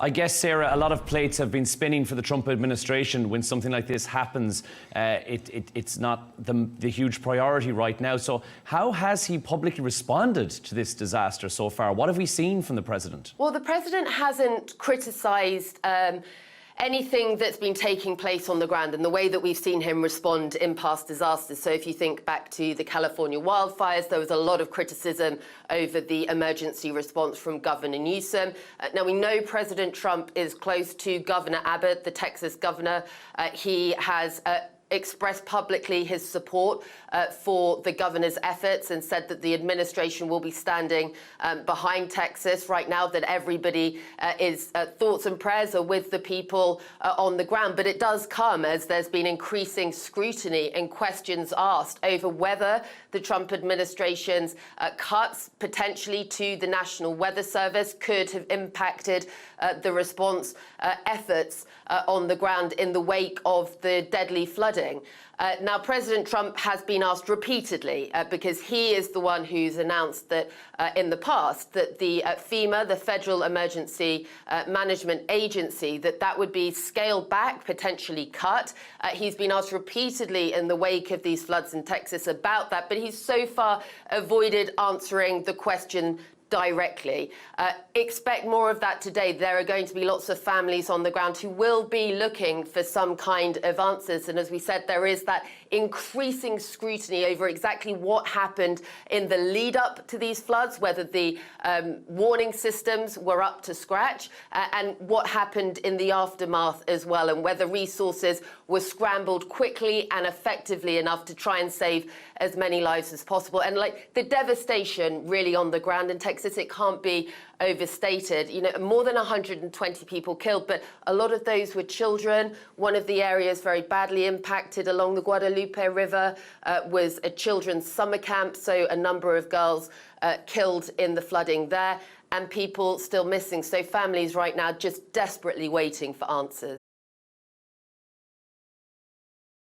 I guess, Sarah, a lot of plates have been spinning for the Trump administration when something like this happens. It's not the huge priority right now. So how has he publicly responded to this disaster so far? What have we seen from the president? Well, the president hasn't criticised anything that's been taking place on the ground and the way that we've seen him respond in past disasters. So if you think back to the California wildfires, there was a lot of criticism over the emergency response from Governor Newsom. Now, we know President Trump is close to Governor Abbott, the Texas governor. He has expressed publicly his support for the governor's efforts and said that the administration will be standing behind Texas right now, that everybody is thoughts and prayers are with the people on the ground. But it does come as there's been increasing scrutiny and questions asked over whether the Trump administration's cuts potentially to the National Weather Service could have impacted the response efforts on the ground in the wake of the deadly flooding. Now, President Trump has been asked repeatedly, because he is the one who's announced that in the past that the FEMA, the Federal Emergency Management Agency, that would be scaled back, potentially cut. He's been asked repeatedly in the wake of these floods in Texas about that, but he's so far avoided answering the question directly. Expect more of that today. There are going to be lots of families on the ground who will be looking for some kind of answers. And as we said, there is that increasing scrutiny over exactly what happened in the lead up to these floods, whether the warning systems were up to scratch, and what happened in the aftermath as well, and whether resources were scrambled quickly and effectively enough to try and save as many lives as possible. And like the devastation really on the ground in Texas, it can't be overstated. You know, more than 120 people killed, but a lot of those were children. One of the areas very badly impacted along the Guadalupe River was a children's summer camp, so a number of girls killed in the flooding there, and people still missing. So families right now just desperately waiting for answers.